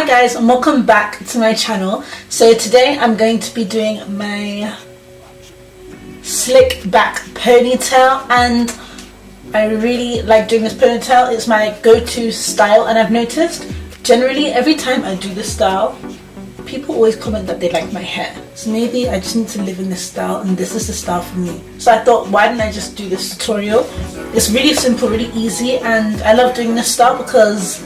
Hi guys, and welcome back to my channel. So today I'm going to be doing my slick back ponytail, and I really like doing this ponytail. It's my go-to style, and I've noticed generally every time I do this style, people always comment that they like my hair. So maybe I just need to live in this style, and this is the style for me. So I thought, why didn't I just do this tutorial? It's really simple, really easy, and I love doing this style because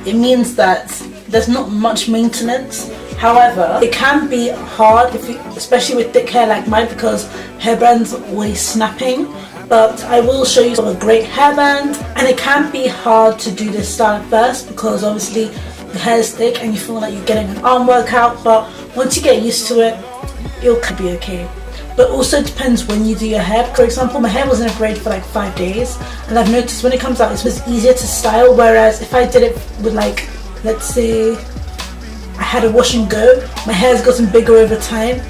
it means that there's not much maintenance. However, it can be hard, especially with thick hair like mine, because hairband's always snapping. But I will show you a great hairband, and it can be hard to do this style at first because obviously the hair is thick and you feel like you're getting an arm workout, but once you get used to it, it'll be okay. But also depends when you do your hair. For example, my hair was in a braid for like 5 days, and I've noticed when it comes out it was easier to style, whereas if I did it with, like, let's say I had a wash and go, my hair's gotten bigger over time,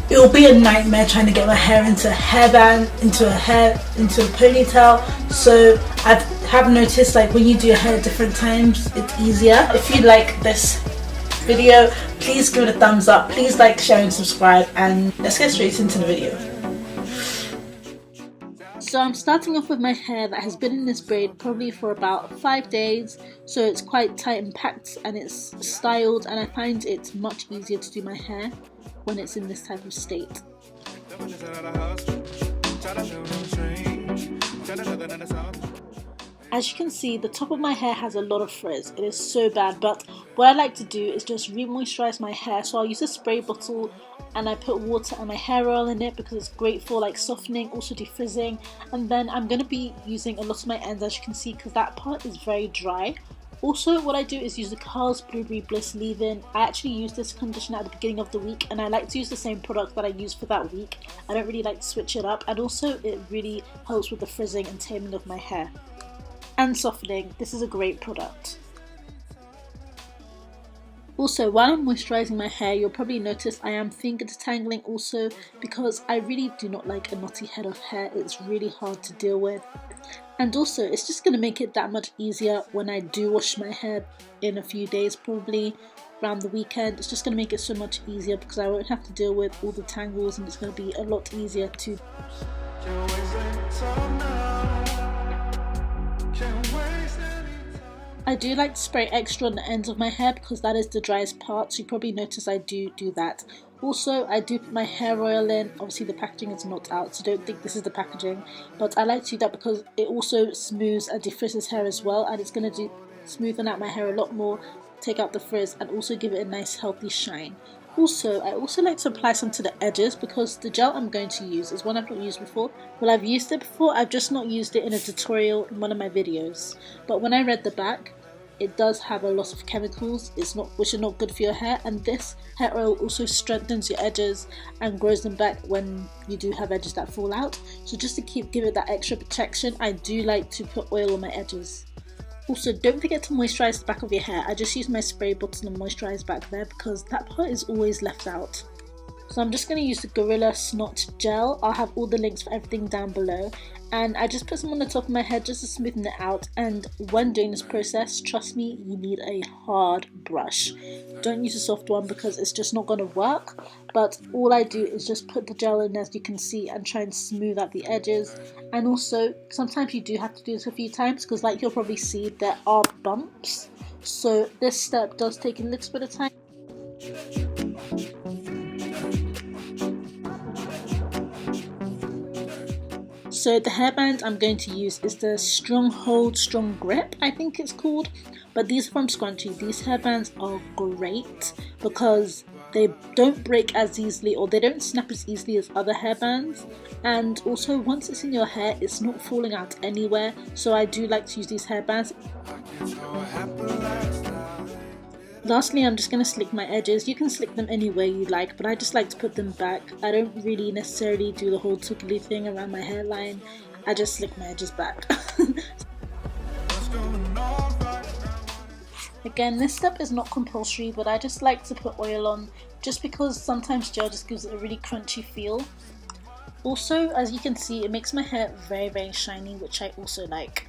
it will be a nightmare trying to get my hair into a hairband, into a ponytail. So I have noticed, like, when you do your hair at different times, it's easier. If you like this video, please give it a thumbs up, please like, share and subscribe, and let's get straight into the video. So I'm starting off with my hair that has been in this braid probably for about 5 days, so it's quite tight and packed and it's styled, and I find it's much easier to do my hair when it's in this type of state. As you can see, the top of my hair has a lot of frizz. It is so bad, but what I like to do is just re-moisturize my hair. So I'll use a spray bottle and I put water and my hair oil in it because it's great for like softening, also defrizzing. And then I'm going to be using a lot of my ends, as you can see, because that part is very dry. Also, what I do is use the Curls Blueberry Bliss leave-in. I actually use this conditioner at the beginning of the week, and I like to use the same product that I use for that week. I don't really like to switch it up, and also it really helps with the frizzing and taming of my hair. And softening. This is a great product. Also, while I'm moisturising my hair, you'll probably notice I am finger detangling also, because I really do not like a knotty head of hair. It's really hard to deal with. And also, it's just going to make it that much easier when I do wash my hair in a few days, probably around the weekend. It's just going to make it so much easier because I won't have to deal with all the tangles, and it's going to be a lot easier to. I do like to spray extra on the ends of my hair because that is the driest part, so you probably notice I do that. Also, I do put my hair oil in. Obviously the packaging is not out, so don't think this is the packaging, but I like to do that because it also smooths and defrizzes hair as well, and it's going to smoothen out my hair a lot more, take out the frizz, and also give it a nice healthy shine. Also, I also like to apply some to the edges because the gel I'm going to use is one I've not used before. Well, I've used it before, I've just not used it in a tutorial in one of my videos. But when I read the back, it does have a lot of chemicals which are not good for your hair, and this hair oil also strengthens your edges and grows them back when you do have edges that fall out. So just to give it that extra protection, I do like to put oil on my edges. Also, don't forget to moisturize the back of your hair. I just use my spray bottle and moisturize back there because that part is always left out. So I'm just going to use the Gorila Snot Gel. I'll have all the links for everything down below. And I just put some on the top of my head just to smoothen it out. And when doing this process, trust me, you need a hard brush. Don't use a soft one because it's just not going to work. But all I do is just put the gel in, as you can see, and try and smooth out the edges. And also, sometimes you do have to do this a few times because, like you'll probably see, there are bumps. So this step does take a little bit of time. So the hairband I'm going to use is the Stronghold Strong Grip, I think it's called, but these are from Scunci. These hairbands are great because they don't break as easily, or they don't snap as easily as other hairbands, and also once it's in your hair it's not falling out anywhere, so I do like to use these hairbands. Lastly, I'm just going to slick my edges. You can slick them any way you like, but I just like to put them back. I don't really necessarily do the whole twiggly thing around my hairline. I just slick my edges back. Again, this step is not compulsory, but I just like to put oil on just because sometimes gel just gives it a really crunchy feel. Also, as you can see, it makes my hair very, very shiny, which I also like.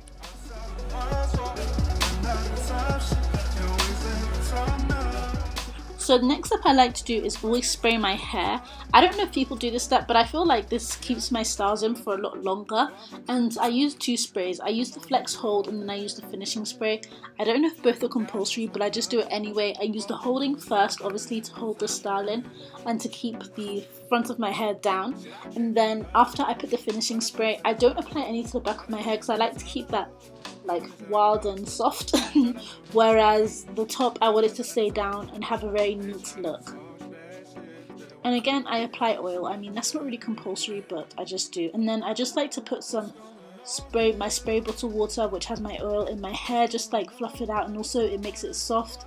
So the next step I like to do is always spray my hair. I don't know if people do this step, but I feel like this keeps my styles in for a lot longer. And I use 2 sprays. I use the Flex Hold and then I use the finishing spray. I don't know if both are compulsory, but I just do it anyway. I use the holding first, obviously, to hold the style in and to keep the front of my hair down. And then after I put the finishing spray, I don't apply any to the back of my hair because I like to keep that like wild and soft, whereas the top I want it to stay down and have a very neat look. And again, I apply oil. I mean, that's not really compulsory, but I just do. And then I just like to put some my spray bottle water, which has my oil, in my hair, just like fluff it out, and also it makes it soft.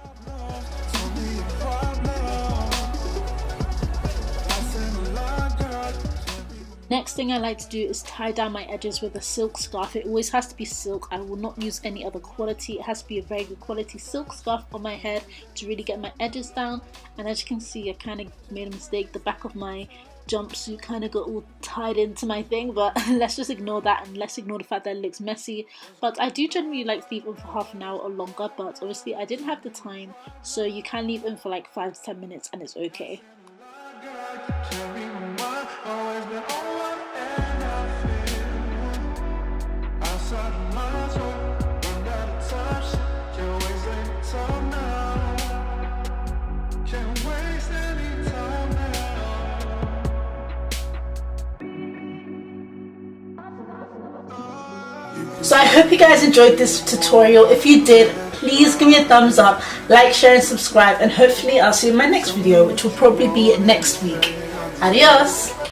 Next thing I like to do is tie down my edges with a silk scarf. It always has to be silk. I will not use any other quality. It has to be a very good quality silk scarf on my head to really get my edges down. And as you can see, I kind of made a mistake. The back of my jumpsuit kind of got all tied into my thing, but let's just ignore that and let's ignore the fact that it looks messy. But I do generally like to leave them for half an hour or longer, but obviously I didn't have the time, so you can leave them for like 5 to 10 minutes and it's okay. So I hope you guys enjoyed this tutorial. If you did, please give me a thumbs up, like, share and subscribe, and hopefully I'll see you in my next video, which will probably be next week. Adios!